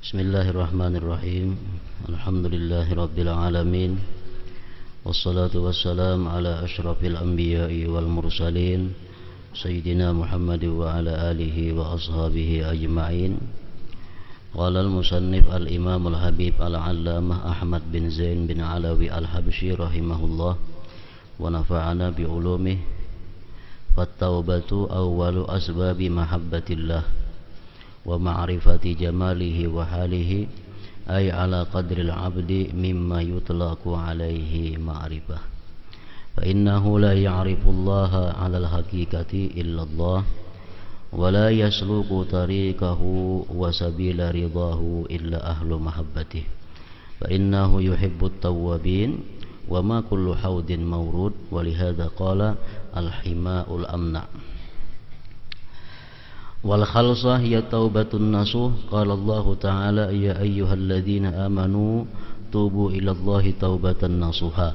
Bismillahirrahmanirrahim. Alhamdulillahirabbil alamin. Wassalatu wassalamu ala asyrafil anbiya'i wal mursalin Sayyidina Muhammad wa ala alihi wa ashabihi ajma'in. Qala al-musannif al-imam al-habib al-allamah Ahmad bin Zain bin Alawi al-Habsyi rahimahullah wa nafa'ana bi ulumih. Fattaubatu awwalu asbabi mahabbatillah wa ma'rifati jamalihi wa halihi ay ala qadril abdi mimma yutlaqu alaihi ma'rifah fa innahu la ya'rifu allaha ala al-haqiqati illa Allah wa la yasluku tariqahu wa sabila ridahu illa ahlu mahabbatih fa innahu yuhibbut tawwabin wa ma kullu haudin mawrud wa lihadza qala al-hima'ul amna wal khalsah ya taubatun nasuh. Qala Allah Ta'ala ya ayyuhalladzina amanu tubu ilallahi taubatan nasuha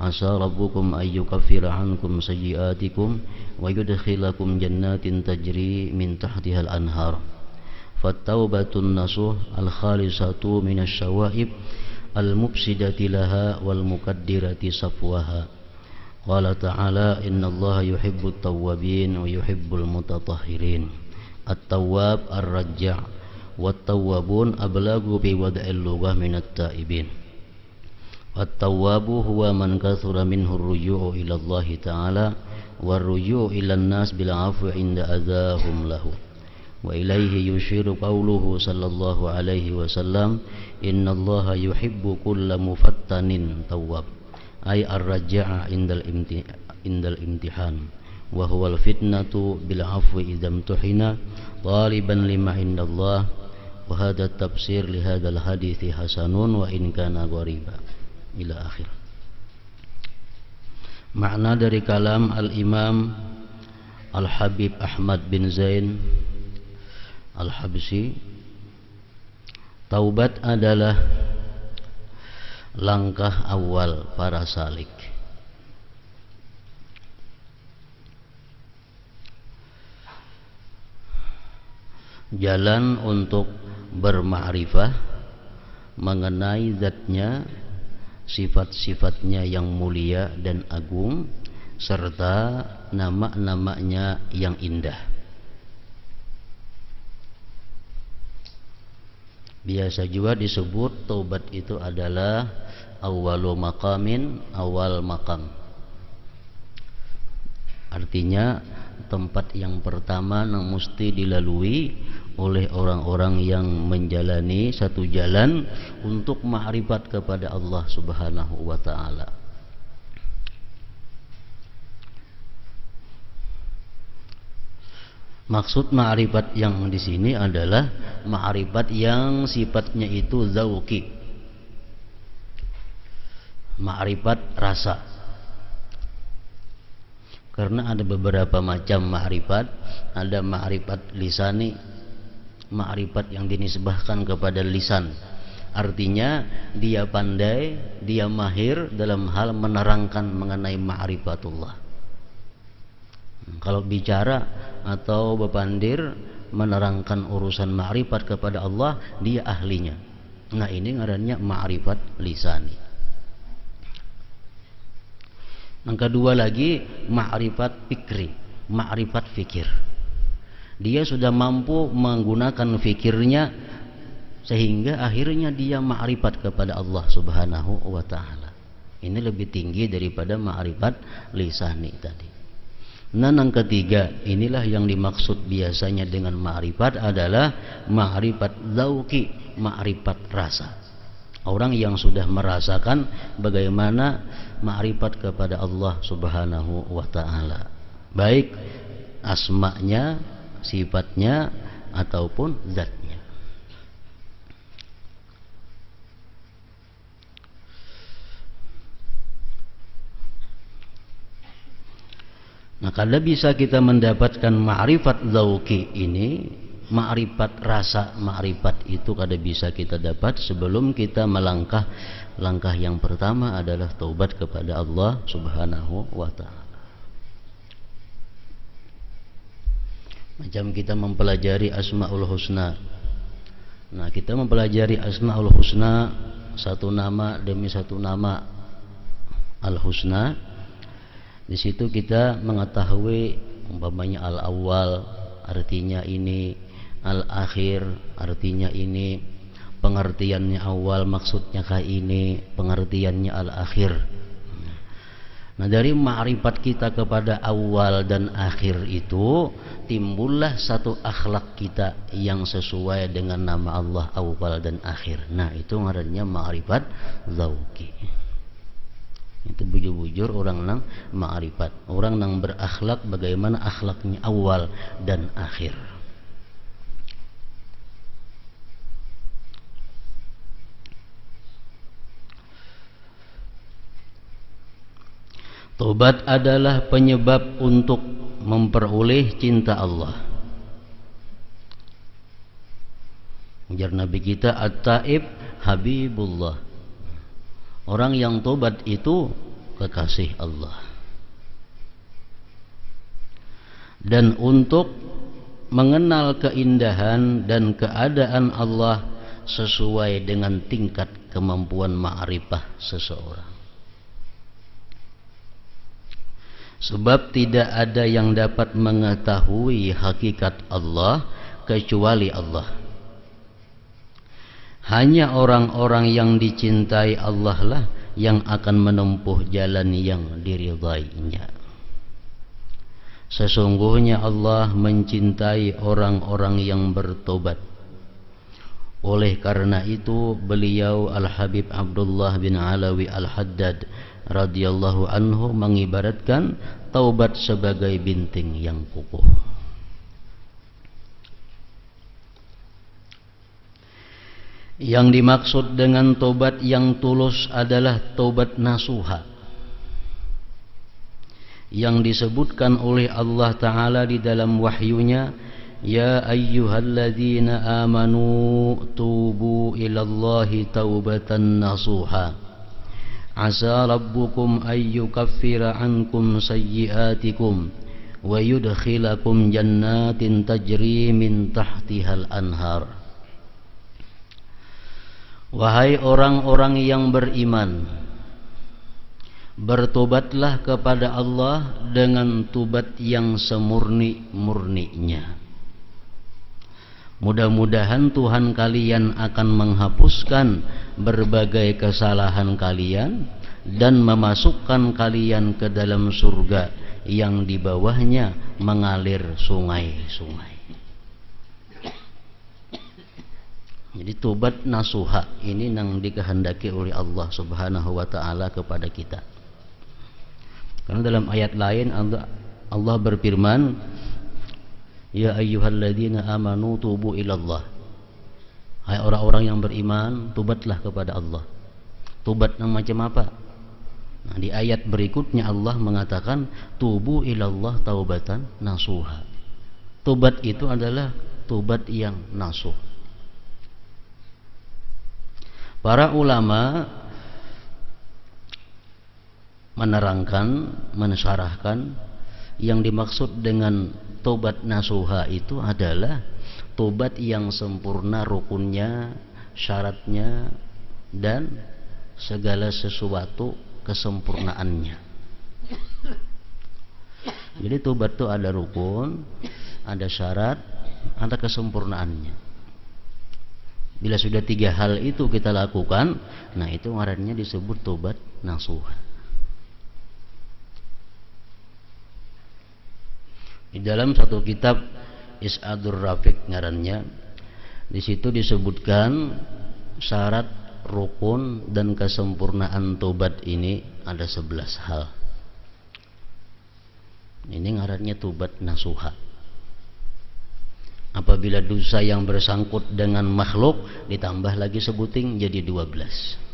asa rabbukum ayyukaffira ankum sayyiatikum wa yudkhilakum jannatin tajri min tahtihal anhar. Fattaubatun nasuh al khalisatu minasy syawaib al mufsidati laha wal mukaddirati safwaha. Qala Ta'ala innallaha yuhibbut tawwabin wa yuhibbul mutatahhirin. At-tawwab ar-rajja' wat-tawwabun ablagu bi wad'il lughah min at-taibin. At-tawwabu huwa man kathura minhu ar-ruju'u ila Allah Ta'ala war-ruju'u ila an-nas bil 'afwi 'inda adahum lahu. Wa ilayhi yushiru qawluhu sallallahu alaihi wasallam innallaha yuhibbu kulla mufattanin tawwab ay ar-rajja'a indal imtihan wa huwal fitnatu bil afwi idzam tuhina taliban lima indallah wa hadha tafsir li hadzal hadithi hasanun wa in kana ghariba ila akhir. Makna dari kalam al-Imam Al-Habib Ahmad bin Zain Al-Habsyi, taubat adalah langkah awal para salik. Jalan untuk bermakrifah mengenai zatnya, sifat-sifatnya yang mulia dan agung, serta nama-namanya yang indah. Biasa juga disebut taubat itu adalah awwalu maqamin, awal maqam. Artinya tempat yang pertama yang mesti dilalui oleh orang-orang yang menjalani satu jalan untuk ma'rifat kepada Allah Subhanahu wa ta'ala. Maksud ma'rifat yang di sini adalah ma'rifat yang sifatnya itu zauqi, ma'rifat rasa. Karena ada beberapa macam ma'rifat, ada ma'rifat lisani, ma'rifat yang dinisbahkan kepada lisan. Artinya dia pandai, dia mahir dalam hal menerangkan mengenai ma'rifatullah. Kalau bicara atau bepandir menerangkan urusan ma'rifat kepada Allah, dia ahlinya. Nah, ini ngarannya ma'rifat lisani. Yang kedua lagi ma'rifat fikri, ma'rifat fikir. Dia sudah mampu menggunakan fikirnya sehingga akhirnya dia ma'rifat kepada Allah Subhanahu wa ta'ala. Ini lebih tinggi daripada ma'rifat lisani tadi. Nah, yang ketiga, inilah yang dimaksud biasanya dengan ma'rifat adalah ma'rifat zauqi, ma'rifat rasa. Orang yang sudah merasakan bagaimana ma'rifat kepada Allah Subhanahu wa ta'ala, baik asma'nya, sifatnya ataupun zatnya. Nah, kalau bisa kita mendapatkan ma'rifat zauqi ini, ma'rifat rasa, ma'rifat itu kada bisa kita dapat sebelum kita melangkah. Langkah yang pertama adalah taubat kepada Allah Subhanahu wa ta'ala. Macam kita mempelajari Asmaul Husna, Nah, kita mempelajari Asmaul Husna, satu nama demi satu nama Al-Husna. Di situ kita mengetahui umpamanya Al-Awwal artinya ini, Al-Akhir artinya ini, pengertiannya awal maksudnya kah ini, pengertiannya Al-Akhir. Nah, dari ma'rifat kita kepada awal dan akhir itu timbullah satu akhlak kita yang sesuai dengan nama Allah awal dan akhir. Nah, itu ngarannya ma'rifat zauqi. Itu bujur-bujur orang nang ma'rifat, orang nang berakhlak bagaimana akhlaknya awal dan akhir. Tobat adalah penyebab untuk memperoleh cinta Allah. Ujar Nabi kita, At-Taib Habibullah. Orang yang tobat itu kekasih Allah. Dan untuk mengenal keindahan dan keadaan Allah sesuai dengan tingkat kemampuan ma'rifah seseorang. Sebab tidak ada yang dapat mengetahui hakikat Allah kecuali Allah. Hanya orang-orang yang dicintai Allah lah yang akan menempuh jalan yang diridainya. Sesungguhnya Allah mencintai orang-orang yang bertobat. Oleh karena itu beliau Al-Habib Abdullah bin Alawi Al-Haddad radhiyallahu anhu mengibaratkan taubat sebagai binting yang kokoh. Yang dimaksud dengan taubat yang tulus adalah taubat nasuha yang disebutkan oleh Allah Ta'ala di dalam wahyunya, Ya ayyuhalladzina amanu tubu ilallahi taubatan nasuha Asa rabbukum ayyukaffira ankum sayyiatikum wa yudkhilakum jannatin tajri min tahtihal anhar. Wahai orang-orang yang beriman, bertobatlah kepada Allah dengan tobat yang semurni-murninya. Mudah-mudahan Tuhan kalian akan menghapuskan berbagai kesalahan kalian dan memasukkan kalian ke dalam surga yang di bawahnya mengalir sungai-sungai. Jadi tobat nasuha ini yang dikehendaki oleh Allah Subhanahu wa taala kepada kita. Karena dalam ayat lain Allah berfirman, Ya ayyuhalladzina amanu tubu ilallah. Hai orang-orang yang beriman, tobatlah kepada Allah. Tobat yang macam apa? Nah, di ayat berikutnya Allah mengatakan tubu ilallah taubatan nasuha. Tobat itu adalah tobat yang nasuh. Para ulama menerangkan, mensyarahkan yang dimaksud dengan tobat nasuha itu adalah tobat yang sempurna rukunnya, syaratnya, dan segala sesuatu kesempurnaannya. Jadi tobat itu ada rukun, ada syarat, ada kesempurnaannya. Bila sudah 3 hal itu kita lakukan, nah itu ngarannya disebut tobat nasuha. Di dalam satu kitab Is'adur Rafiq ngarannya, di situ disebutkan syarat, rukun dan kesempurnaan tobat ini ada 11 hal. Ini ngarannya tobat nasuha. Apabila dosa yang bersangkut dengan makhluk ditambah lagi sebuting jadi 12.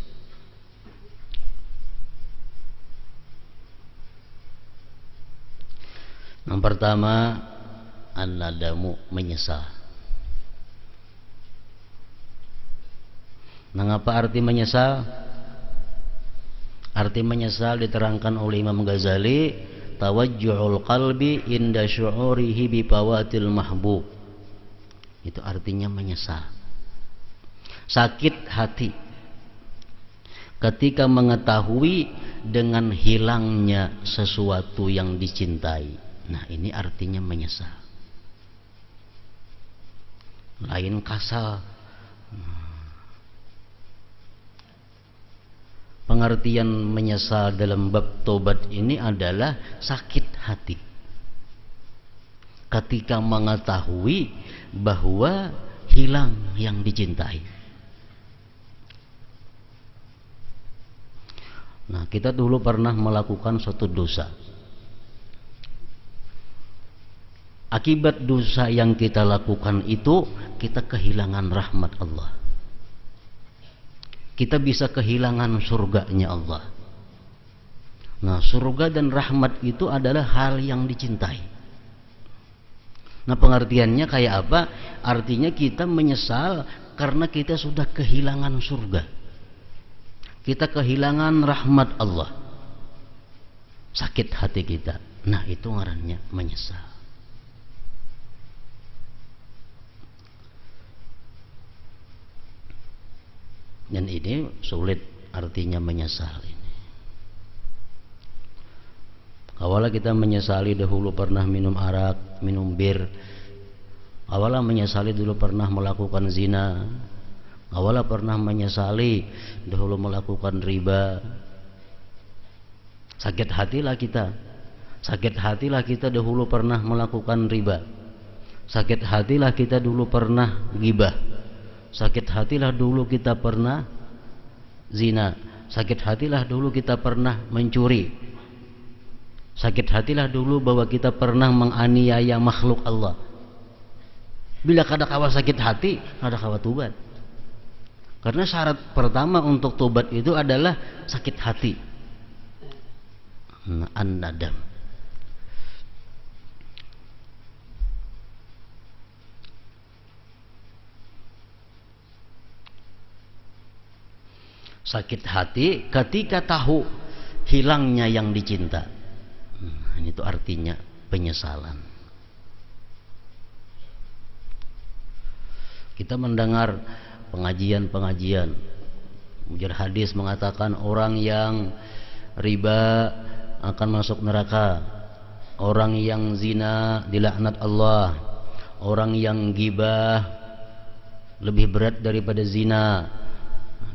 Yang pertama, an-nadamu, menyesal. Nah, apa arti menyesal? Arti menyesal diterangkan oleh Imam Ghazali, tawajjuhul qalbi inda syu'urihi bipawatil mahbub. Itu artinya menyesal. Sakit hati ketika mengetahui dengan hilangnya sesuatu yang dicintai. Nah, ini artinya menyesal. Lain kasal. Pengertian menyesal dalam bab tobat ini adalah sakit hati ketika mengetahui bahwa hilang yang dicintai. Nah, kita dulu pernah melakukan suatu dosa. Akibat dosa yang kita lakukan itu, kita kehilangan rahmat Allah. Kita bisa kehilangan surganya Allah. Nah, surga dan rahmat itu adalah hal yang dicintai. Nah, pengertiannya kayak apa? Artinya kita menyesal karena kita sudah kehilangan surga. Kita kehilangan rahmat Allah. Sakit hati kita. Nah, itu ngarannya menyesal. Dan ini sulit artinya menyesal ini. Awalnya kita menyesali dahulu pernah minum arak, minum bir. Awalnya menyesali dulu pernah melakukan zina. Awalnya pernah menyesali dahulu melakukan riba. Sakit hatilah kita. Sakit hatilah kita dahulu pernah melakukan riba. Sakit hatilah kita dulu pernah ghibah. Sakit hatilah dulu kita pernah zina. Sakit hatilah dulu kita pernah mencuri. Sakit hatilah dulu bahwa kita pernah menganiaya makhluk Allah. Bila kada kawa sakit hati, kada kawa tobat. Karena syarat pertama untuk tobat itu adalah sakit hati. An-nadam. Sakit hati ketika tahu hilangnya yang dicinta. Ini tuh artinya penyesalan. Kita mendengar pengajian-pengajian, ujar hadis mengatakan orang yang riba akan masuk neraka, orang yang zina dilaknat Allah, orang yang ghibah lebih berat daripada zina.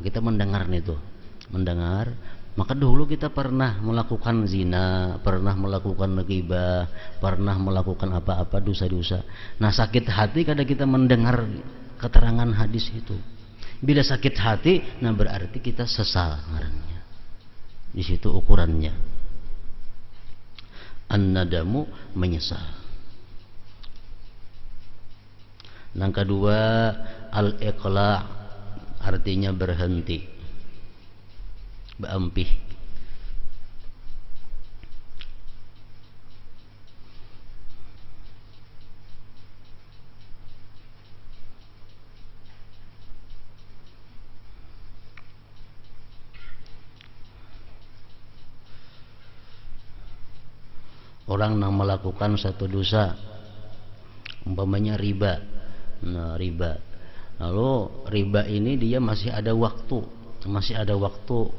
Kita mendengar itu, mendengar. Maka dulu kita pernah melakukan zina, pernah melakukan ghibah, pernah melakukan apa-apa dosa-dosa. Nah, sakit hati kadang kita mendengar keterangan hadis itu. Bila sakit hati, nah berarti kita sesal ngarannya. Di situ ukurannya. An-nadamu menyesal. Yang kedua, al-iqla' artinya berhenti, beampih. Orang yang melakukan satu dosa, umpamanya riba. Nah, riba. Lalu riba ini dia masih ada waktu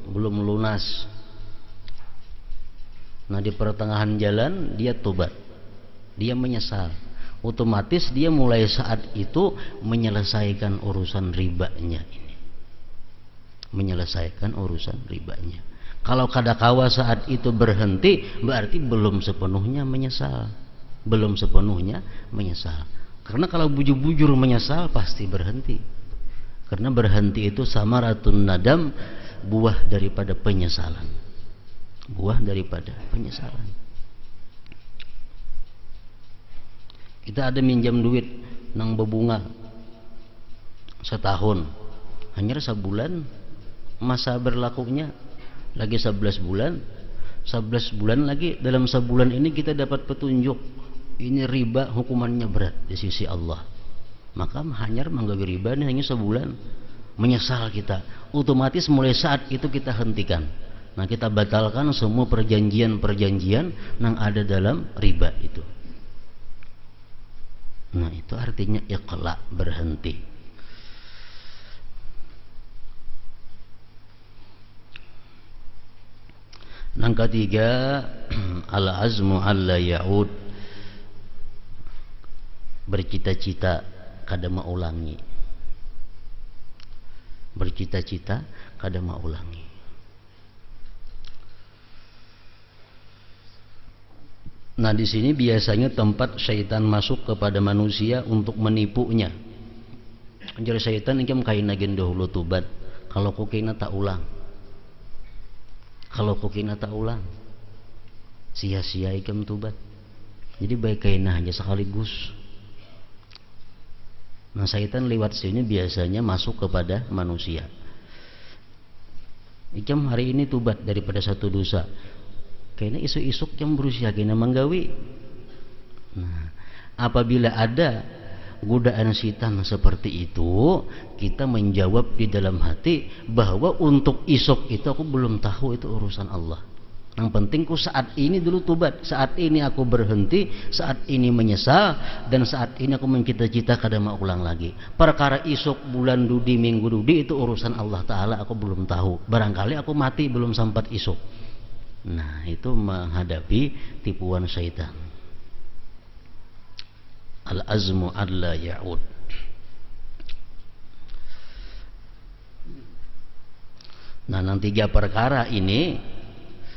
belum lunas. Nah, di pertengahan jalan dia tobat, dia menyesal. Otomatis dia mulai saat itu menyelesaikan urusan ribanya ini, menyelesaikan urusan ribanya. Kalau kadakawa saat itu berhenti, berarti belum sepenuhnya menyesal, belum sepenuhnya menyesal. Karena kalau bujur-bujur menyesal pasti berhenti. Karena berhenti itu samaratun nadam, buah daripada penyesalan. Buah daripada penyesalan. Kita ada minjam duit nang bebunga setahun, hanya sebulan masa berlakunya lagi 11 bulan. 11 bulan lagi, dalam sebulan ini kita dapat petunjuk ini riba hukumannya berat di sisi Allah. Maka hanyar manggawi riba ini hanya sebulan, menyesal kita. Otomatis mulai saat itu kita hentikan. Nah, kita batalkan semua perjanjian-perjanjian yang ada dalam riba itu. Nah, itu artinya iqla, berhenti. Yang ketiga, al-azmu alla ya'ud, bercita-cita kada maulangi. Bercita-cita kada maulangi. Nah, di sini biasanya tempat syaitan masuk kepada manusia untuk menipunya. Anjir syaitan ingkam kaina gen dahulu tubat, kalau kukina tak ulang. Kalau kukina tak ulang, sia-sia ikam tubat. Jadi baik kaina hanya sekaligus. Nah, syaitan lewat sini biasanya masuk kepada manusia. Ikam hari ini tubat daripada satu dosa, kayaknya isuk-isuk yang berusia kena menggawi. Nah, apabila ada godaan syaitan seperti itu, kita menjawab di dalam hati bahwa untuk isuk itu aku belum tahu, itu urusan Allah. Yang penting ku saat ini dulu tubat, saat ini aku berhenti, saat ini menyesal, dan saat ini aku mencita-cita kada mau ulang lagi. Perkara isuk, bulan dudi, minggu dudi itu urusan Allah Ta'ala, aku belum tahu. Barangkali aku mati belum sempat isuk. Nah, itu menghadapi tipuan syaitan. Al-azmu alla ya'ud. Nah, yang tiga perkara ini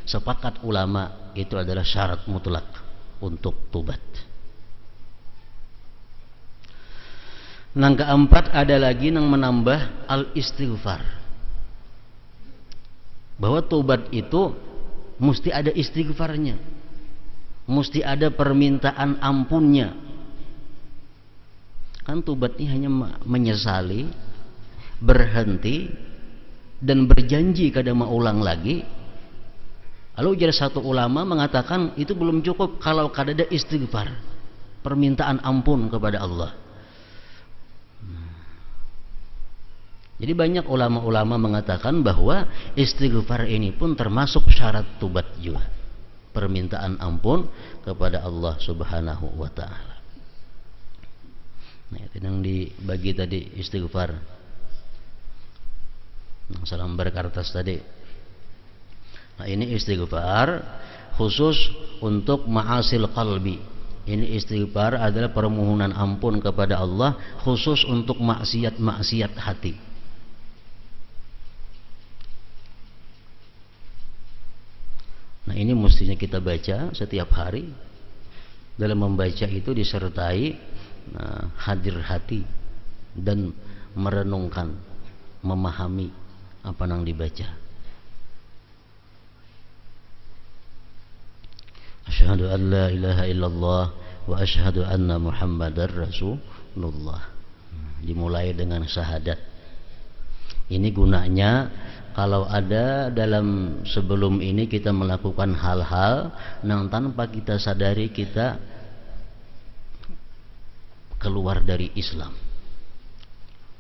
sepakat ulama itu adalah syarat mutlak untuk tobat. Yang keempat ada lagi yang menambah al-istighfar. Bahwa tobat itu mesti ada istighfarnya, mesti ada permintaan ampunnya. Kan tobat ini hanya menyesali, berhenti, dan berjanji kada mau ulang lagi. Lalu jadi satu ulama mengatakan itu belum cukup kalau kada ada istighfar, permintaan ampun kepada Allah. Jadi banyak ulama-ulama mengatakan bahwa istighfar ini pun termasuk syarat tobat juga, permintaan ampun kepada Allah Subhanahu wa Ta'ala. Nah, itu yang dibagi tadi istighfar, salam berkartas tadi. Nah, ini istighfar khusus untuk ma'asil qalbi. Ini istighfar adalah permohonan ampun kepada Allah khusus untuk maksiat-maksiat hati. Nah, ini mestinya kita baca setiap hari. Dalam membaca itu disertai hadir hati dan merenungkan, memahami apa yang dibaca. Asyhadu an la ilaha illallah wa asyhadu anna Muhammadar Rasulullah. Dimulai dengan syahadat. Ini gunanya kalau ada dalam sebelum ini kita melakukan hal-hal yang tanpa kita sadari kita keluar dari Islam.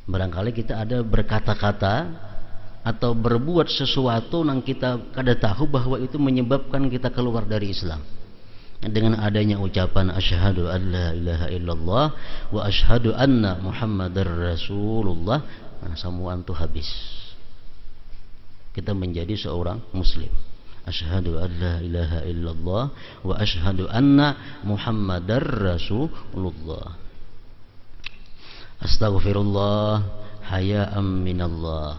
Barangkali kita ada berkata-kata atau berbuat sesuatu yang kita kada tahu bahwa itu menyebabkan kita keluar dari Islam. Dengan adanya ucapan asyhadu an la ilaha illallah wa asyhadu anna Muhammadar Rasulullah, nah, samuan itu habis. Kita menjadi seorang muslim. Asyhadu an la ilaha illallah wa asyhadu anna Muhammadar Rasulullah. Astaghfirullah haya'am minallah.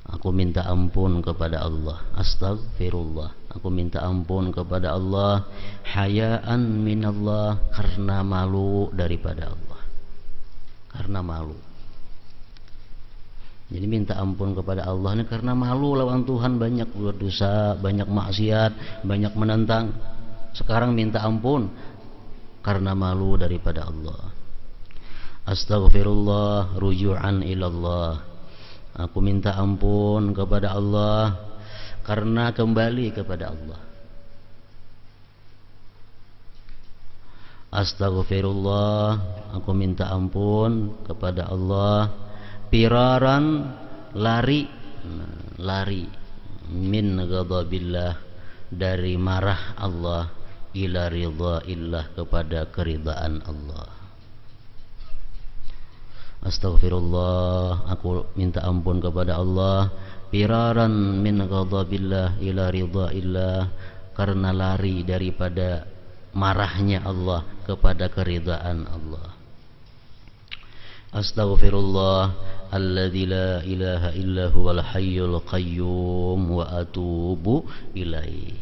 Aku minta ampun kepada Allah. Astaghfirullah, aku minta ampun kepada Allah. Haya'an minallah, karena malu daripada Allah. Karena malu. Jadi minta ampun kepada Allah ini karena malu lawan Tuhan, banyak buat dosa, banyak maksiat, banyak menentang. Sekarang minta ampun karena malu daripada Allah. Astaghfirullah ruju'an ilallah. Aku minta ampun kepada Allah karena kembali kepada Allah. Astaghfirullah, aku minta ampun kepada Allah. Piraran, lari, lari min ghadabillah, dari marah Allah, ila ridha illah, kepada keridaan Allah. Astaghfirullah, aku minta ampun kepada Allah, firaran min ghadabillah ila ridhaillah, karena lari daripada marahnya Allah kepada keridhaan Allah. Astaghfirullah alladzi la ilaha illa huwal hayyul qayyum wa atubu ilaih.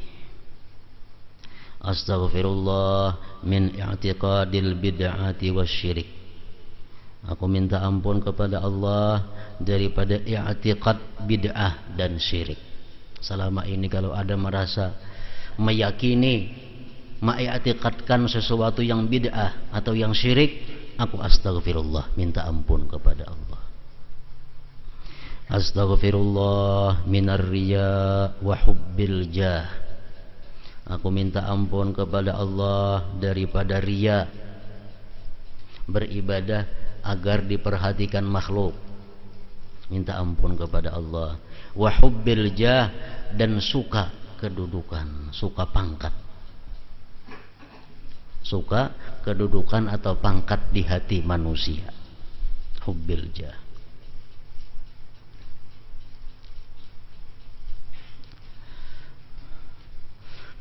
Astaghfirullah min i'tiqadil bid'ati wasyirik. Aku minta ampun kepada Allah daripada i'tiqad bid'ah dan syirik. Selama ini kalau ada merasa meyakini, mengiktikadkan sesuatu yang bid'ah atau yang syirik, aku astaghfirullah, minta ampun kepada Allah. Astaghfirullah minar riya wa hubbil jah. Aku minta ampun kepada Allah daripada riya, beribadah agar diperhatikan makhluk. Minta ampun kepada Allah. Wa hubbil jah, dan suka kedudukan, suka pangkat. Suka kedudukan atau pangkat di hati manusia. Hubbil jah.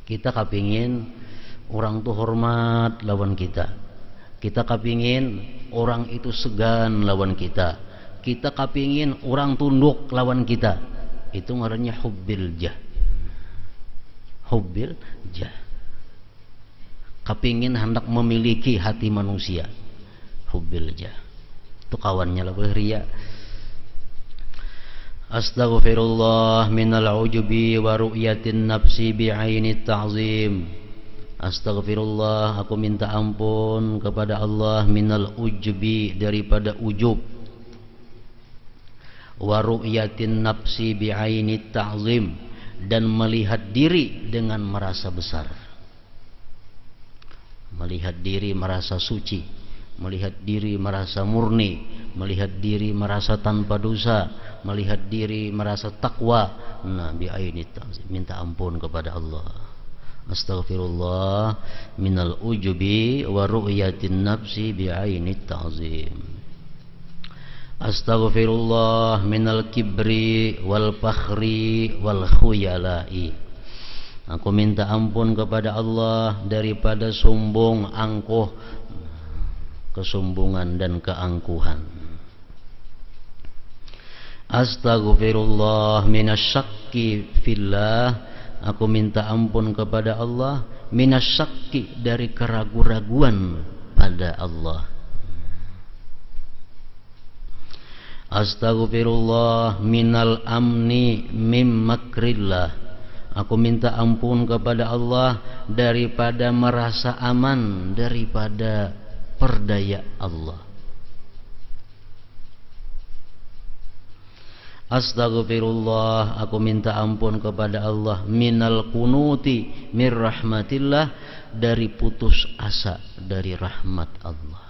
Kita kepingin orang tuh hormat lawan kita. Kita kepingin orang itu segan lawan kita. Kita kepingin orang tunduk lawan kita. Itu ngarannya hubbil jah. Hubbil jah. Kepingin hendak memiliki hati manusia. Hubbil jah. Itu kawannya lah ria. Astaghfirullah minal ujubi wa ru'yatin nafsi bi'ainit ta'zim. Astaghfirullah, aku minta ampun kepada Allah minal ujubi, daripada ujub, wa ru'yatin nafsi bi'ainit ta'zim, dan melihat diri dengan merasa besar. Melihat diri merasa suci, melihat diri merasa murni, melihat diri merasa tanpa dosa, melihat diri merasa takwa. Nah, bi'ainit ta'zim, minta ampun kepada Allah. Astaghfirullah minal ujubi wa ru'yatin nafsi bi'ainit ta'zim. Astaghfirullah minal kibri wal fakhri wal khuyalai. Aku minta ampun kepada Allah daripada sombong, angkuh, kesombongan dan keangkuhan. Astaghfirullah minasyakki fillah. Aku minta ampun kepada Allah minasyakki, dari keraguan-raguan pada Allah. Astaghfirullah minal amni mim makrillah. Aku minta ampun kepada Allah daripada merasa aman daripada perdaya Allah. Astaghfirullah, aku minta ampun kepada Allah minal kunuti mir rahmatillah, dari putus asa dari rahmat Allah.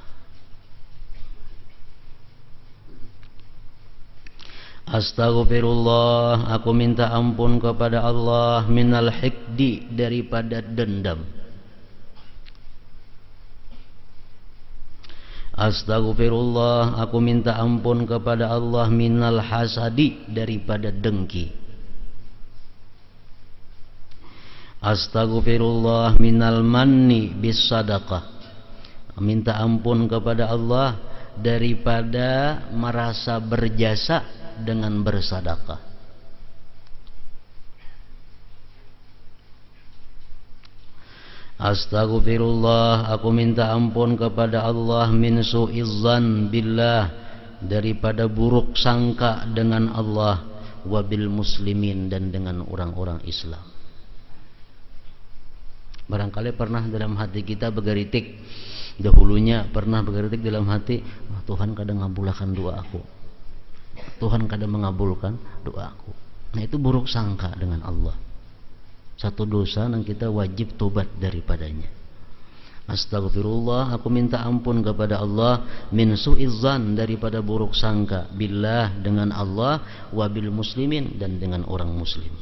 Astaghfirullah, aku minta ampun kepada Allah minal hikdi, daripada dendam. Astaghfirullah, aku minta ampun kepada Allah minal hasadi, daripada dengki. Astaghfirullah minal manni bis sadaqah. Minta ampun kepada Allah daripada merasa berjasa dengan bersedekah. Astaghfirullah, aku minta ampun kepada Allah min su'izzan billah, daripada buruk sangka dengan Allah, wabil muslimin, dan dengan orang-orang Islam. Barangkali pernah dalam hati kita bergeritik, dahulunya pernah bergeritik dalam hati, Tuhan kadang ngabulkan doa aku, Tuhan kadang mengabulkan doa aku. Nah, itu buruk sangka dengan Allah. Satu dosa yang kita wajib tobat daripadanya. Astaghfirullah, aku minta ampun kepada Allah min su'izzan, daripada buruk sangka billah, dengan Allah, wabil muslimin, dan dengan orang muslim.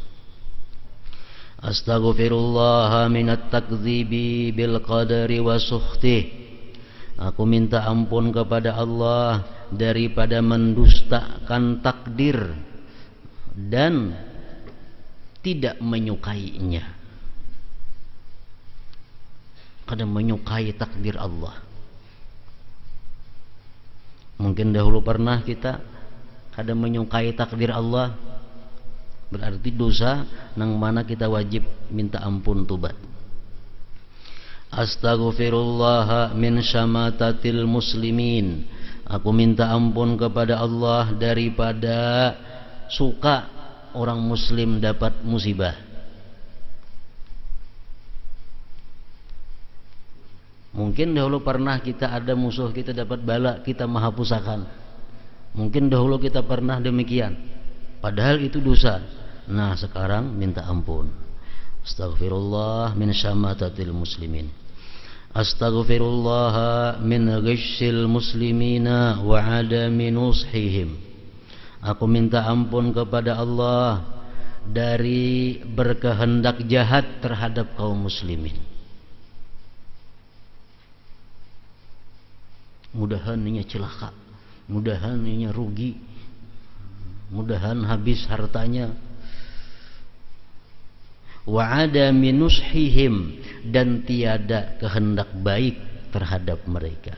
Astaghfirullah minat takdzibi bil qadari wa sukhtih. Aku minta ampun kepada Allah daripada mendustakan takdir dan tidak menyukainya. Kadang menyukai takdir Allah. Mungkin dahulu pernah kita kadang menyukai takdir Allah, berarti dosa nang mana kita wajib minta ampun tobat. Astaghfirullah min syamatatil muslimin. Aku minta ampun kepada Allah daripada suka orang muslim dapat musibah. Mungkin dahulu pernah kita ada musuh, kita dapat bala, kita mahapusakan. Mungkin dahulu kita pernah demikian, padahal itu dosa. Nah sekarang minta ampun. Astaghfirullah min syamatatil muslimin. Astaghfirullah min ghishil muslimina wa adami nushihim. Aku minta ampun kepada Allah dari berkehendak jahat terhadap kaum muslimin. Mudahan inya celaka, mudahan inya rugi, mudahan habis hartanya. Wa adami nushihim, dan tiada kehendak baik terhadap mereka.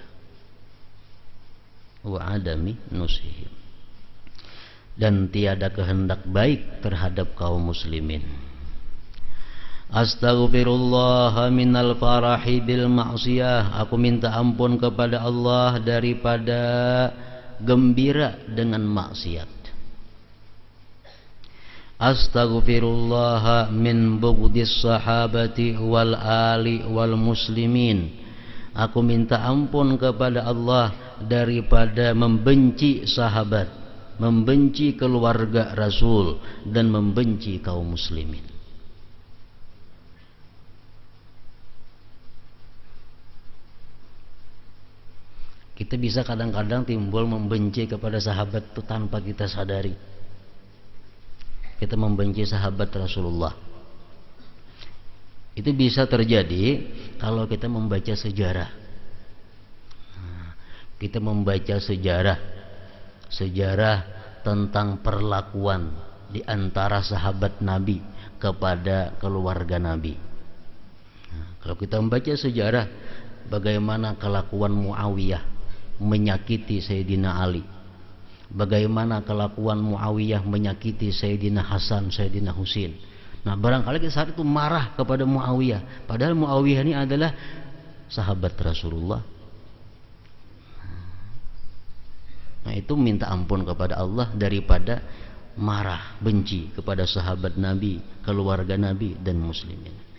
Wa adami nushihim, dan tiada kehendak baik terhadap kaum muslimin. Astaghfirullah minal farahi bil ma'siyah. Aku minta ampun kepada Allah daripada gembira dengan maksiat. Astaghfirullah min bughdis sahabati wal ali wal muslimin. Aku minta ampun kepada Allah daripada membenci sahabat, membenci keluarga Rasul, dan membenci kaum muslimin. Kita bisa kadang-kadang timbul membenci kepada sahabat itu tanpa kita sadari. Kita membenci sahabat Rasulullah. Itu bisa terjadi kalau kita membaca sejarah. Kita membaca sejarah tentang perlakuan di antara sahabat Nabi kepada keluarga Nabi. Kalau kita membaca sejarah bagaimana kelakuan Muawiyah menyakiti Sayyidina Ali, bagaimana kelakuan Muawiyah menyakiti Sayyidina Hasan, Sayyidina Husain. Nah barangkali kita saat itu marah kepada Muawiyah, padahal Muawiyah ini adalah sahabat Rasulullah. Nah itu minta ampun kepada Allah daripada marah, benci kepada sahabat Nabi, keluarga Nabi, dan muslimin.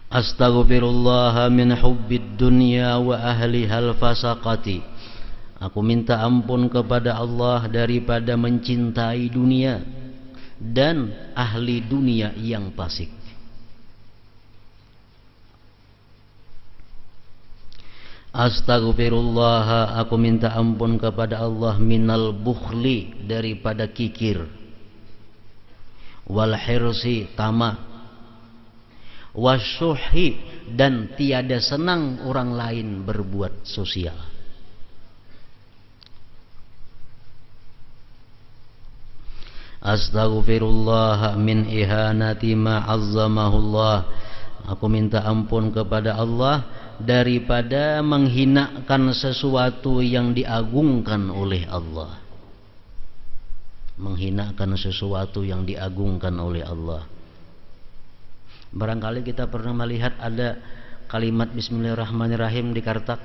Astaghfirullah min hubbid dunya wa ahlihal fasaqati. Aku minta ampun kepada Allah daripada mencintai dunia dan ahli dunia yang fasik. Astaghfirullah, aku minta ampun kepada Allah minal bukhli, daripada kikir, wal hirsi, tamak, wasyuhi, dan tiada senang orang lain berbuat sosial. Astaghfirullah min ihanati ma'azzamahullah. Aku minta ampun kepada Allah daripada menghinakan sesuatu yang diagungkan oleh Allah. Menghinakan sesuatu yang diagungkan oleh Allah. Barangkali kita pernah melihat ada kalimat Bismillahirrahmanirrahim di kartak,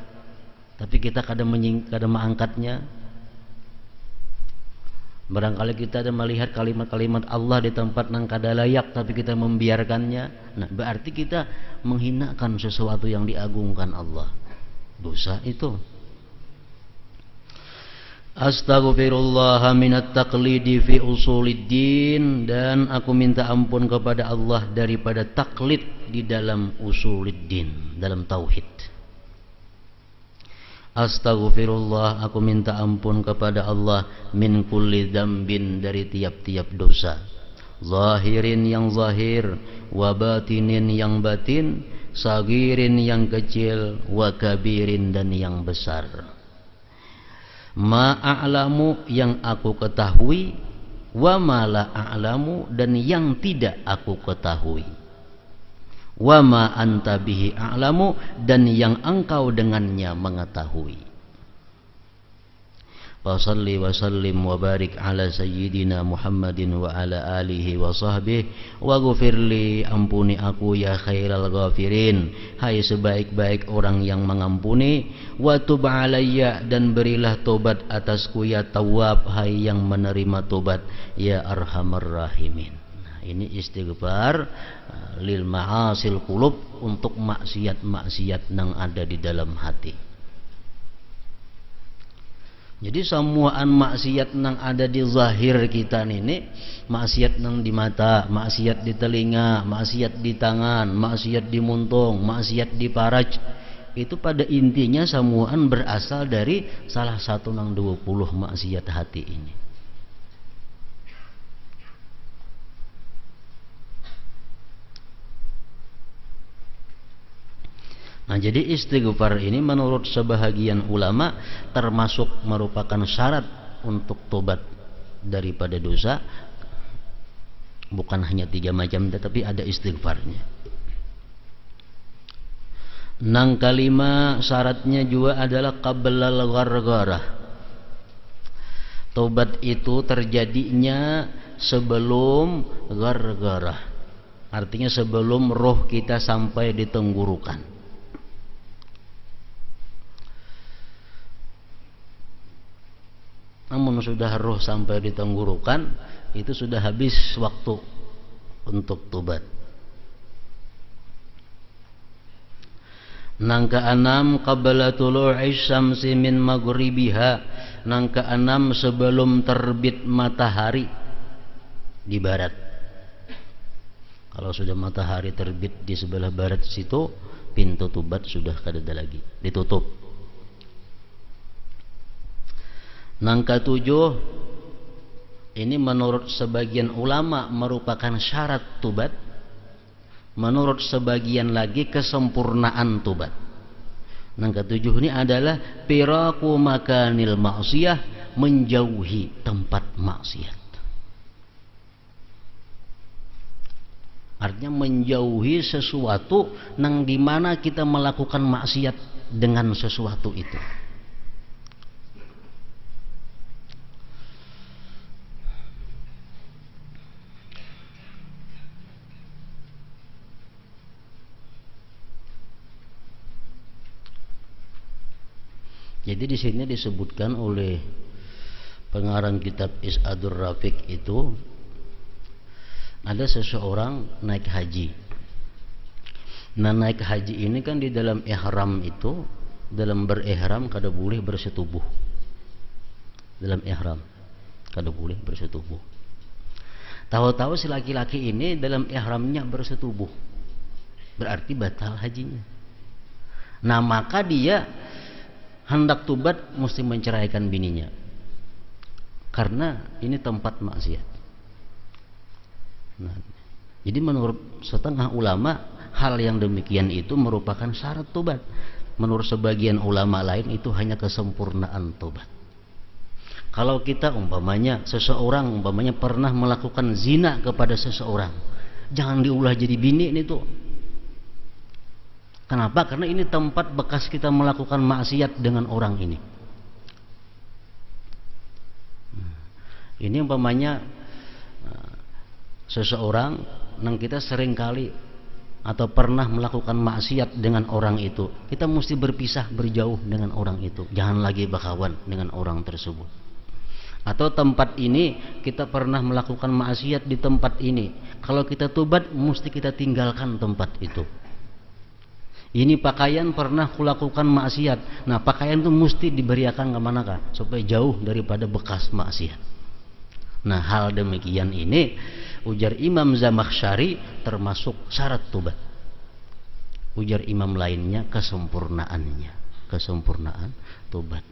tapi kita kadang mengangkatnya. Barangkali kita ada melihat kalimat-kalimat Allah di tempat nang kada layak, tapi kita membiarkannya. Nah, berarti kita menghinakan sesuatu yang diagungkan Allah. Dosa itu. Astaghfirullah minat taqlidi fi usuliddin, dan aku minta ampun kepada Allah daripada taklid di dalam usuliddin, dalam tauhid. Astaghfirullah, aku minta ampun kepada Allah min kulli dzambin, dari tiap-tiap dosa. Zahirin yang zahir, wa batinin yang batin, sagirin yang kecil, wa kabirin dan yang besar. Ma'a'lamu yang aku ketahui, wa ma la a'lamu dan yang tidak aku ketahui. Wa ma anta bihi a'lamu dan yang engkau dengannya mengetahui. Fasalli wa sallim wa barik ala sayyidina Muhammadin wa ala alihi wa sahbihi wa ghufirli, ampuni aku ya khairal ghafirin, hai sebaik-baik orang yang mengampuni, wa tub alayya dan berilah tobat atasku ya tawwab, hai yang menerima tobat, ya arhamar rahimin. Nah, ini istighfar lil ma'asil qulub, untuk maksiat-maksiat yang ada di dalam hati. Jadi semuaan maksiat yang ada di zahir kita ini, maksiat yang di mata, maksiat di telinga, maksiat di tangan, maksiat di muntung, maksiat di paraj, itu pada intinya semuaan berasal dari salah satu nang 20 maksiat hati ini. Nah, jadi istighfar ini menurut sebahagian ulama termasuk merupakan syarat untuk tobat daripada dosa. Bukan hanya 3 macam, tetapi ada istighfarnya. Nang kalima syaratnya juga adalah qablal ghargharah. Tobat itu terjadinya sebelum ghargharah. Artinya sebelum roh kita sampai di tenggorokan. Namun sudah roh sampai di tenggorokan, itu sudah habis waktu untuk tobat. Nang keenam qabla tulu'is syamsi min maghribiha. Nang keenam sebelum terbit matahari di barat. Kalau sudah matahari terbit di sebelah barat situ, pintu tobat sudah kada ada lagi, ditutup. Nang ketujuh, ini menurut sebagian ulama merupakan syarat tobat, menurut sebagian lagi kesempurnaan tobat. Nang ketujuh ini adalah piraku makanil maksiyah, menjauhi tempat maksiat. Artinya menjauhi sesuatu nang dimana kita melakukan maksiat dengan sesuatu itu. Jadi di sini disebutkan oleh pengarang kitab Is'adur Rafiq itu, ada seseorang naik haji. Nah, naik haji ini kan di dalam ihram itu, dalam berihram kada boleh bersetubuh. Dalam ihram kada boleh bersetubuh. Tahu-tahu si laki-laki ini dalam ihramnya bersetubuh, berarti batal hajinya. Nah, maka dia hendak tobat mesti menceraikan bininya, karena ini tempat maksiat. Nah, jadi menurut setengah ulama hal yang demikian itu merupakan syarat tobat. Menurut sebagian ulama lain itu hanya kesempurnaan tobat. Kalau kita umpamanya seseorang pernah melakukan zina kepada seseorang, jangan diulah jadi bini ini tuh. Kenapa? Karena ini tempat bekas kita melakukan maksiat dengan orang ini. Ini umpamanya seseorang yang kita sering kali atau pernah melakukan maksiat dengan orang itu, kita mesti berpisah, berjauh dengan orang itu. Jangan lagi berkawan dengan orang tersebut. Atau tempat ini kita pernah melakukan maksiat di tempat ini, kalau kita tobat mesti kita tinggalkan tempat itu. Ini pakaian pernah kulakukan maksiat. Nah, pakaian itu mesti diberiakan ke manakah supaya jauh daripada bekas maksiat. Nah, hal demikian ini ujar Imam Zamakhsyari termasuk syarat tobat. Ujar imam lainnya kesempurnaannya, kesempurnaan tobat.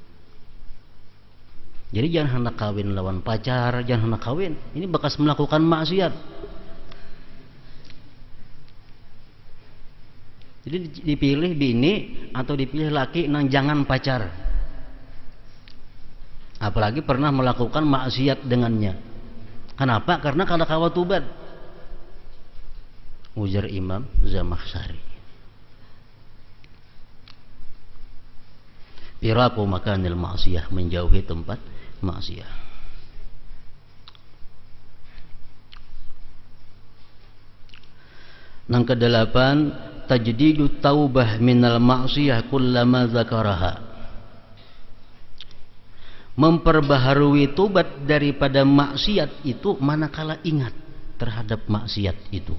Jadi jangan hendak kawin lawan pacar, jangan hendak kawin. Ini bekas melakukan maksiat. Jadi dipilih bini atau dipilih laki nang jangan pacar. apalagi pernah melakukan maksiat dengannya. Kenapa? Karena kada kawa tubat. Ujar Imam Zamakhsyari. Firaku makanil maksiyah, menjauhi tempat maksiat. Yang kedelapan, tajdidu taubah minal maksiyah kullama zakaraha. Memperbaharui tobat daripada maksiat itu manakala ingat terhadap maksiat itu.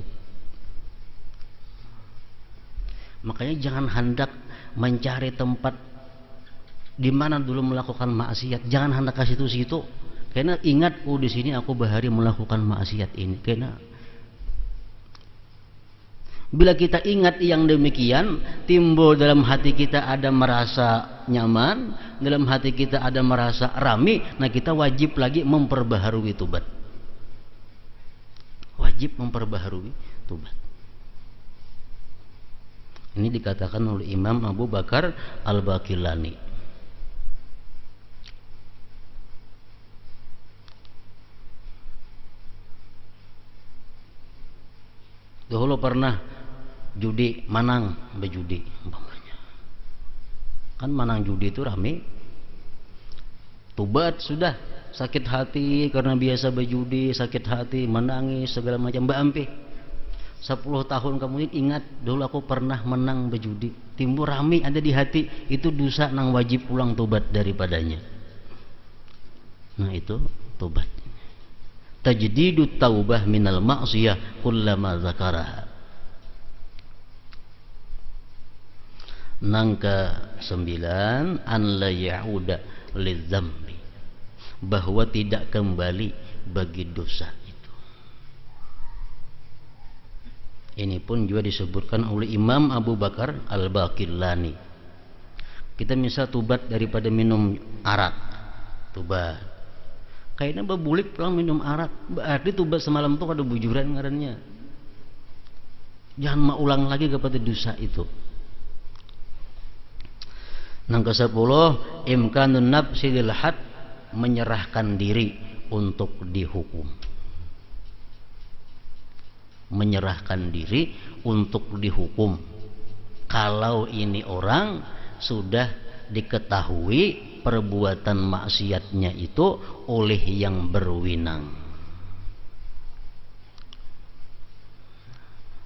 Makanya jangan hendak mencari tempat di mana dulu melakukan maksiat, jangan hendak ke situ-situ. Karena ingat, oh di sini aku bahari melakukan maksiat ini. Karena bila kita ingat yang demikian, timbul dalam hati kita ada merasa nyaman, dalam hati kita ada merasa rami, nah kita wajib lagi memperbaharui tobat. Wajib memperbaharui tobat. Ini dikatakan oleh Imam Abu Bakar Al-Baqillani. Dahulu pernah judi, manang berjudi umpamanya. Kan manang judi itu rame. Tobat sudah, sakit hati karena biasa berjudi, sakit hati, menangis segala macam, Mbak Ampi. 10 tahun kemudian ingat, dulu aku pernah menang berjudi. Timbul rame ada di hati, itu dosa nang wajib pulang tobat daripadanya. Nah itu tobat. Tajdidu taubah minal maksiyah kullama zakaraha. Nangka 9, an la ya'uda lidzambi, bahwa tidak kembali bagi dosa itu. Ini pun juga disebutkan oleh Imam Abu Bakar Al-Baqillani. Kita misal tubat daripada minum arak, tubat. Kayaknya babulik pulang minum arak, berarti tubat semalam tuh ada bujuran ngarannya. Jangan mau ulang lagi kepada dosa itu. Yang ke-10, imkanun nafsi lil had, menyerahkan diri untuk dihukum. Menyerahkan diri untuk dihukum. Kalau ini orang sudah diketahui perbuatan maksiatnya itu oleh yang berwenang.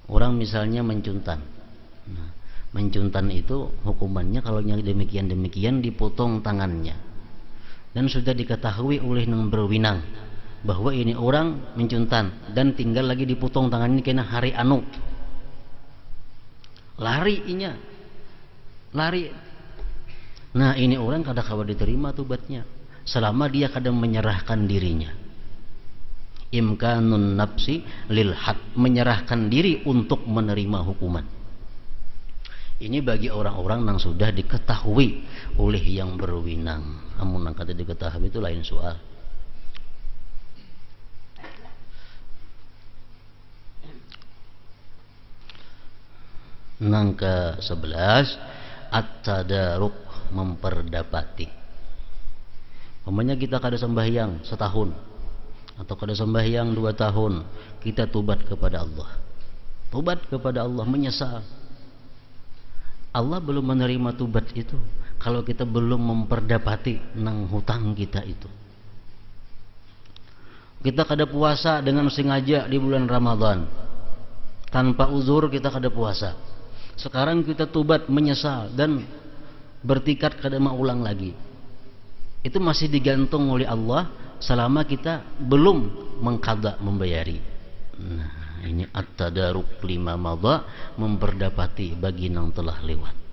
Orang misalnya mencuntan. Nah, mencuntan itu hukumannya kalau yang demikian dipotong tangannya. Dan sudah diketahui oleh yang berwenang bahwa ini orang mencuntan dan tinggal lagi dipotong tangannya kena hari anu. Lari. Nah ini orang kada kawa diterima tobatnya selama dia kadang menyerahkan dirinya. Imkanun nafsi lil had, menyerahkan diri untuk menerima hukuman. Ini bagi orang-orang yang sudah diketahui oleh yang berwenang. Amun nang kata diketahui itu lain soal. Nang ke-11, at-tadaruk, memperdapati. Umpamanya kita kada sembahyang setahun atau kada sembahyang 2 tahun, kita tobat kepada Allah. Tobat kepada Allah, menyesal. Allah belum menerima tobat itu kalau kita belum memperdapati nang hutang kita itu. Kita kada puasa dengan sengaja di bulan Ramadan, tanpa uzur kita kada puasa. Sekarang kita tobat, menyesal dan bertikad kada mau ulang lagi. Itu masih digantung oleh Allah selama kita belum mengqadha, membayari. Nah, ini at-tadaruk lima madha, memperdapati bagi yang telah lewat.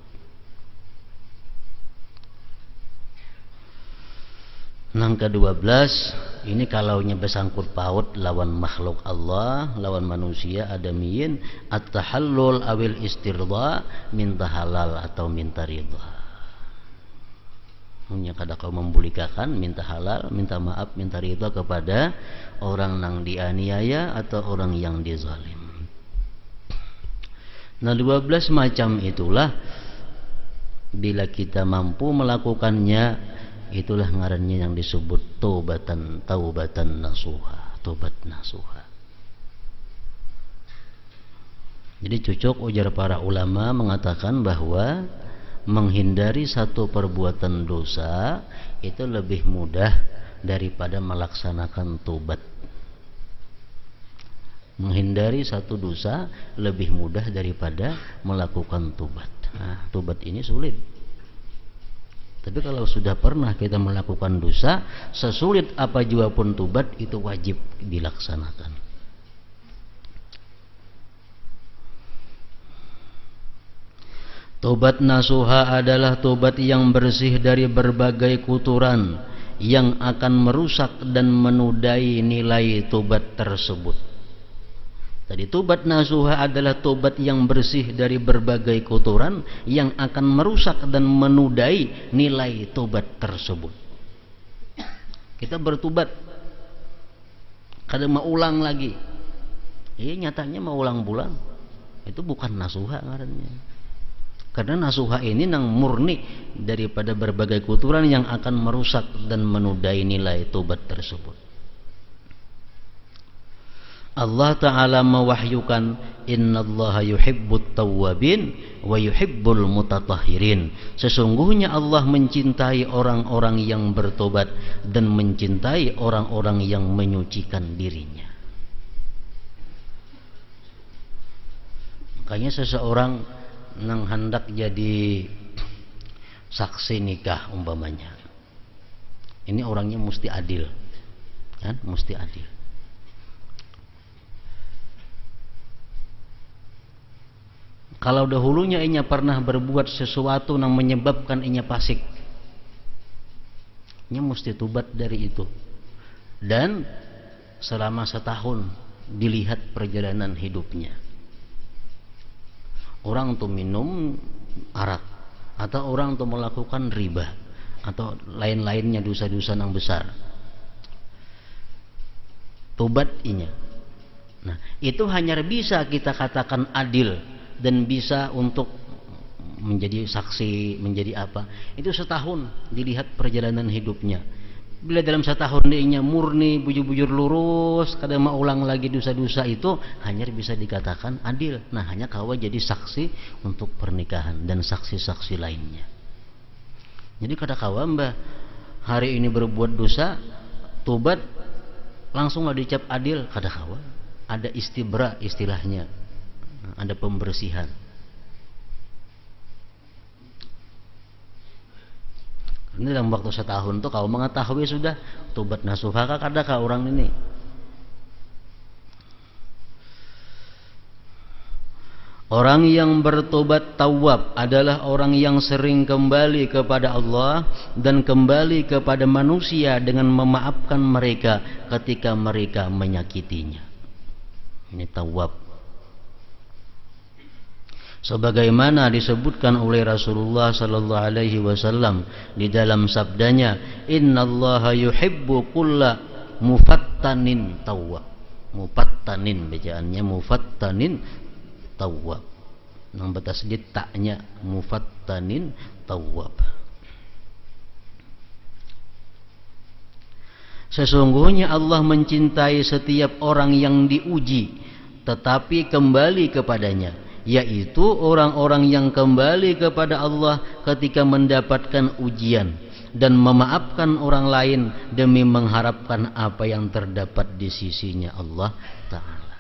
Nang ke-12, ini kalaunya bersangkut paut lawan makhluk Allah, lawan manusia adamiyin, at-tahallul awil istirda, minta halal atau minta ridha. Punya kada kau membulikakan, minta halal, minta maaf, minta ridha kepada orang yang dianiaya atau orang yang dizalim. Nah 12 macam itulah bila kita mampu melakukannya, itulah ngarannya yang disebut taubatan nasuha, tobat nasuha. Jadi cocok ujar para ulama mengatakan bahwa menghindari satu perbuatan dosa itu lebih mudah daripada melaksanakan tobat. Menghindari satu dosa lebih mudah daripada melakukan tobat. Nah, tobat ini sulit. Tapi kalau sudah pernah kita melakukan dosa, sesulit apa jua pun tobat itu wajib dilaksanakan. Tobat nasuha adalah tobat yang bersih dari berbagai kotoran yang akan merusak dan menodai nilai tobat tersebut. Tadi tobat nasuha adalah tobat yang bersih dari berbagai kotoran yang akan merusak dan menodai nilai tobat tersebut. Kita bertobat, kadang mau ulang lagi. Nyatanya mau ulang-ulang. Itu bukan nasuha ngarannya. Karena nasuha ini nang murni daripada berbagai kotoran yang akan merusak dan menodai nilai tobat tersebut. Allah Ta'ala mewahyukan, innallaha yuhibbut tawwabin wa yuhibbul mutatahhirin. Sesungguhnya Allah mencintai orang-orang yang bertobat dan mencintai orang-orang yang menyucikan dirinya. Makanya seseorang nang hendak jadi saksi nikah umpamanya, ini orangnya mesti adil, kan? Mesti adil. Kalau dahulunya inya pernah berbuat sesuatu yang menyebabkan inya fasik, inya mesti tobat dari itu. Dan selama setahun dilihat perjalanan hidupnya. Orang tuh minum arak, atau orang tuh melakukan riba, atau lain-lainnya dosa-dosa yang besar. Tobat inya. Nah, itu hanya bisa kita katakan adil dan bisa untuk menjadi saksi, menjadi apa? Itu setahun dilihat perjalanan hidupnya. Bila dalam setahun dia murni, bujur-bujur lurus, kadang mau ulang lagi dosa-dosa itu, hanya bisa dikatakan adil. Nah, hanya kawa jadi saksi untuk pernikahan dan saksi-saksi lainnya. Jadi kata kawa, mbah hari ini berbuat dosa, tobat, langsunglah dicap adil. Kata kawa, ada istibra istilahnya, ada pembersihan. Ini dalam waktu setahun tuh kau mengetahui sudah tobat nasuha kadakah orang ini. Orang yang bertobat tawab adalah orang yang sering kembali kepada Allah dan kembali kepada manusia dengan memaafkan mereka ketika mereka menyakitinya. Ini tawab. Sebagaimana disebutkan oleh Rasulullah sallallahu alaihi wasallam di dalam sabdanya, innallaha yuhibbu kulla mufattanin tawwab. Mufattanin bacaannya mufattanin tawwab. Nang batas taknya mufattanin tawwab. Sesungguhnya Allah mencintai setiap orang yang diuji tetapi kembali kepadanya, yaitu orang-orang yang kembali kepada Allah ketika mendapatkan ujian dan memaafkan orang lain demi mengharapkan apa yang terdapat di sisinya Allah Ta'ala.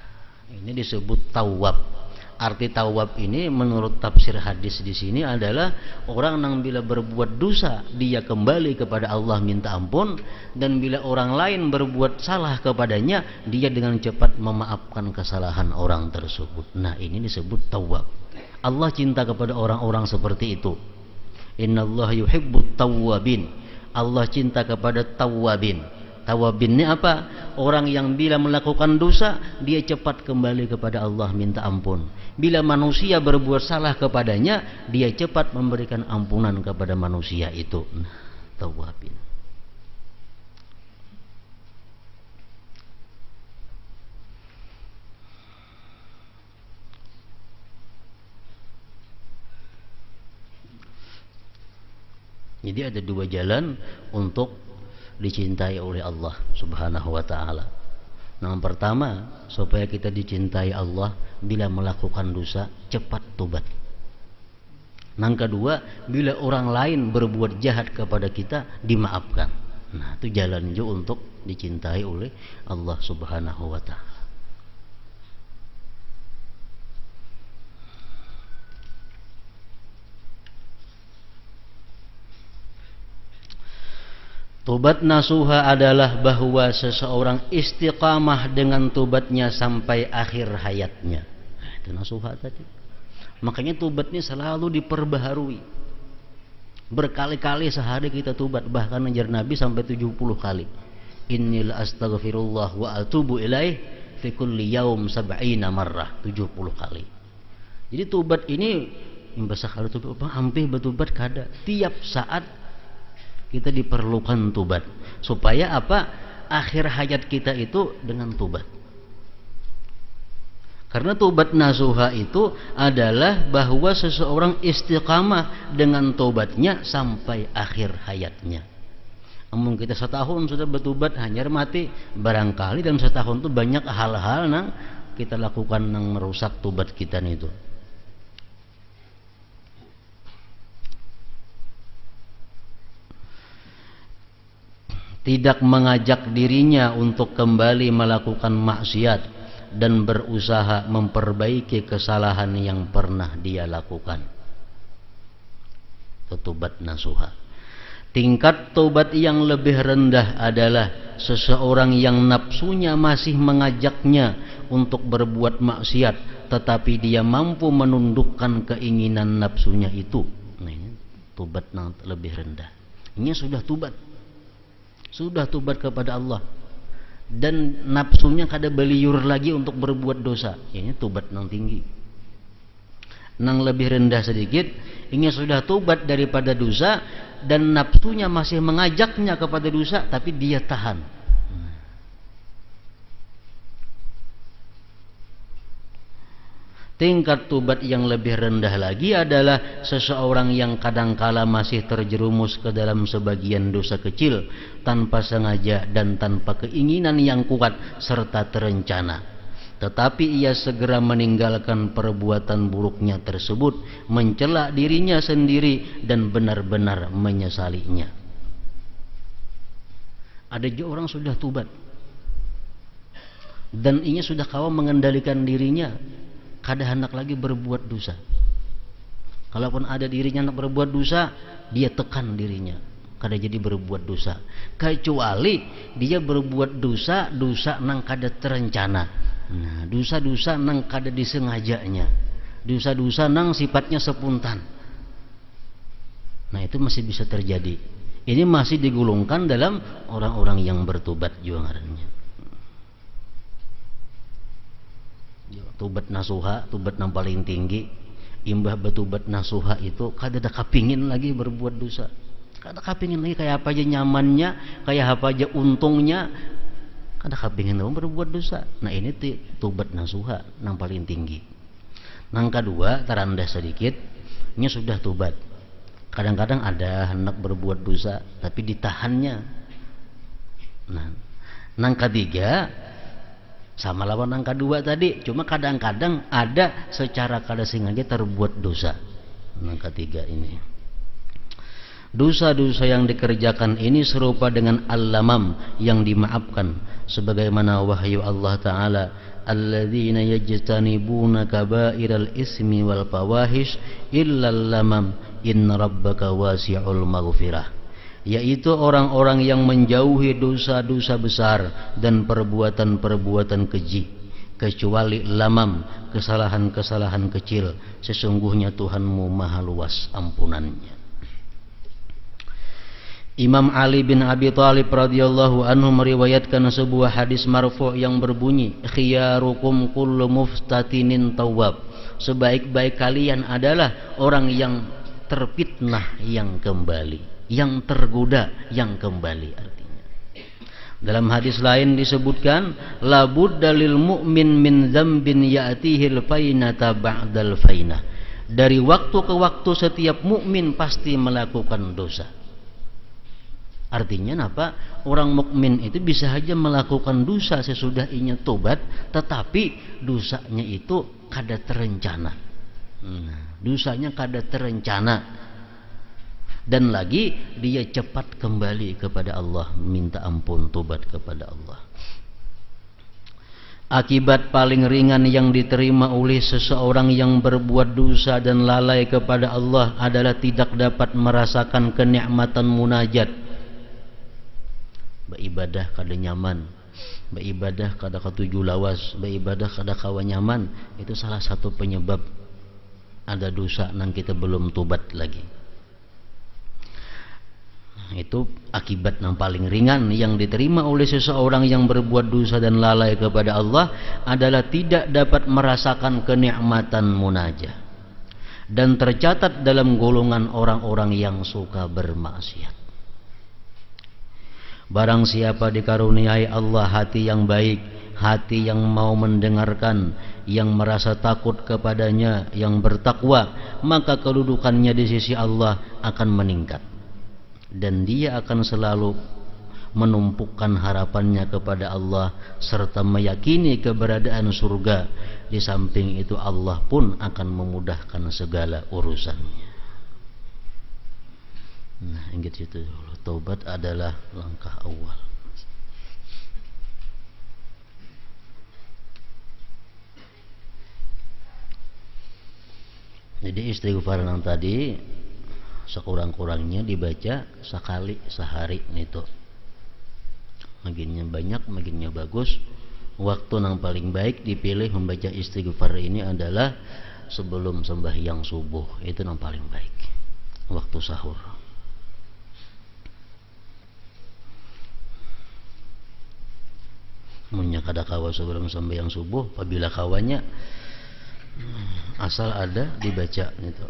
Ini disebut tawab. Arti tawab ini menurut tafsir hadis di sini adalah orang yang bila berbuat dosa dia kembali kepada Allah minta ampun, dan bila orang lain berbuat salah kepadanya dia dengan cepat memaafkan kesalahan orang tersebut. Nah, ini disebut tawab. Allah cinta kepada orang-orang seperti itu. Innallaha yuhibbut tawwabin. Allah cinta kepada tawwabin. Tawabin ini apa? Orang yang bila melakukan dosa dia cepat kembali kepada Allah minta ampun. Bila manusia berbuat salah kepadanya dia cepat memberikan ampunan kepada manusia itu. Nah, tawabin. Jadi ada dua jalan untuk dicintai oleh Allah Subhanahu wa taala. Yang pertama, supaya kita dicintai Allah, bila melakukan dosa cepat tobat. Yang kedua, bila orang lain berbuat jahat kepada kita, dimaafkan. Nah, itu jalan juga untuk dicintai oleh Allah Subhanahu wa taala. Tobat nasuha adalah bahwa seseorang istiqamah dengan tobatnya sampai akhir hayatnya. Nah, itu nasuha tadi. Makanya tobat ini selalu diperbaharui. Berkali-kali sehari kita tobat, bahkan ajar Nabi sampai 70 kali. Innil astaghfirullah wa atubu ilaih fi kulli yaum 70 marrah, 70 kali. Jadi tobat ini bahasa kalau tobat hampir bertobat kada. Tiap saat kita diperlukan tobat. Supaya apa? Akhir hayat kita itu dengan tobat. Karena tobat nasuha itu adalah bahwa seseorang istiqamah dengan tobatnya sampai akhir hayatnya. Namun kita setahun sudah bertobat hanya mati, barangkali dalam setahun itu banyak hal-hal yang kita lakukan yang merusak tobat kita itu. Tidak mengajak dirinya untuk kembali melakukan maksiat dan berusaha memperbaiki kesalahan yang pernah dia lakukan. Tobat nasuha. Tingkat tobat yang lebih rendah adalah seseorang yang nafsunya masih mengajaknya untuk berbuat maksiat, tetapi dia mampu menundukkan keinginan nafsunya itu. Nah, ini tobat yang lebih rendah. Ini sudah tobat kepada Allah dan nafsunya kada beliur lagi untuk berbuat dosa. Ini tobat yang tinggi. Yang lebih rendah sedikit, ini sudah tobat daripada dosa dan nafsunya masih mengajaknya kepada dosa, tapi dia tahan. Tingkat tobat yang lebih rendah lagi adalah seseorang yang kadangkala masih terjerumus ke dalam sebagian dosa kecil tanpa sengaja dan tanpa keinginan yang kuat serta terencana. Tetapi ia segera meninggalkan perbuatan buruknya tersebut, mencela dirinya sendiri dan benar-benar menyesalinya. Ada juga orang sudah tobat dan ia sudah kawan mengendalikan dirinya, kada hendak lagi berbuat dosa. Kalaupun ada dirinya hendak berbuat dosa, dia tekan dirinya, kada jadi berbuat dosa. Kecuali dia berbuat dosa nang kada terencana. Nah, dosa-dosa nang kada disengajanya, dosa-dosa nang sifatnya spontan. Nah, itu masih bisa terjadi. Ini masih digolongkan dalam orang-orang yang bertobat juga ngarannya. Tobat nasuha, tobat yang paling tinggi. Imbah bertobat nasuha itu kada ada kapingin lagi berbuat dosa, kada kapingin lagi kayak apa aja nyamannya, kayak apa aja untungnya, kada kapingin lagi berbuat dosa. Nah, ini tobat nasuha yang paling tinggi. Yang kedua, terendah sedikit, ini sudah tobat, kadang-kadang ada hendak berbuat dosa tapi ditahannya. Nah, yang ketiga sama lawan yang kedua tadi, cuma kadang-kadang ada secara kada sengaja terbuat dosa. Yang ketiga ini, dosa-dosa yang dikerjakan ini serupa dengan al-lamam yang dimaafkan, sebagaimana wahyu Allah Ta'ala, alladzina yajtanibuna kaba'iral ismi wal fawahish illal lamam inna rabbaka wasi'ul maghfirah, yaitu orang-orang yang menjauhi dosa-dosa besar dan perbuatan-perbuatan keji, kecuali lamam, kesalahan-kesalahan kecil. Sesungguhnya Tuhanmu maha luas ampunannya. Imam Ali bin Abi Thalib radhiyallahu anhu meriwayatkan sebuah hadis marfu' yang berbunyi, khiyarukum kullu muftatinin tawwab, sebaik-baik kalian adalah orang yang terfitnah yang kembali, yang tergoda yang kembali. Artinya dalam hadis lain disebutkan, la budda lil mu'min min dzambin ya'tihil fainata ba'dal fainah, dari waktu ke waktu setiap mukmin pasti melakukan dosa. Artinya apa? Orang mukmin itu bisa saja melakukan dosa sesudah inya tobat, tetapi dosanya itu kada terencana. Dosanya kada terencana. Dan lagi dia cepat kembali kepada Allah, minta ampun, tobat kepada Allah. Akibat paling ringan yang diterima oleh seseorang yang berbuat dosa dan lalai kepada Allah adalah tidak dapat merasakan kenikmatan munajat. Beribadah kada nyaman, beribadah kada katuju lawas, beribadah kada kawa nyaman. Itu salah satu penyebab ada dosa nang kita belum tobat lagi. Itu akibat yang paling ringan yang diterima oleh seseorang yang berbuat dosa dan lalai kepada Allah adalah tidak dapat merasakan kenikmatan munajat dan tercatat dalam golongan orang-orang yang suka bermaksiat. Barang siapa dikaruniai Allah hati yang baik, hati yang mau mendengarkan, yang merasa takut kepadanya, yang bertakwa, maka kedudukannya di sisi Allah akan meningkat. Dan dia akan selalu menumpukan harapannya kepada Allah serta meyakini keberadaan surga. Di samping itu Allah pun akan memudahkan segala urusannya. Nah, ingat itu dulu. Taubat adalah langkah awal. Jadi istighfar yang tadi sekurang-kurangnya dibaca sekali sehari itu. Makinnya banyak, makinnya bagus. Waktu yang paling baik dipilih membaca istighfar ini adalah sebelum sembahyang subuh. Itu yang paling baik. Waktu sahur. Munya kada kawa sebelum sembahyang subuh, apabila kawanya asal ada dibaca gitu.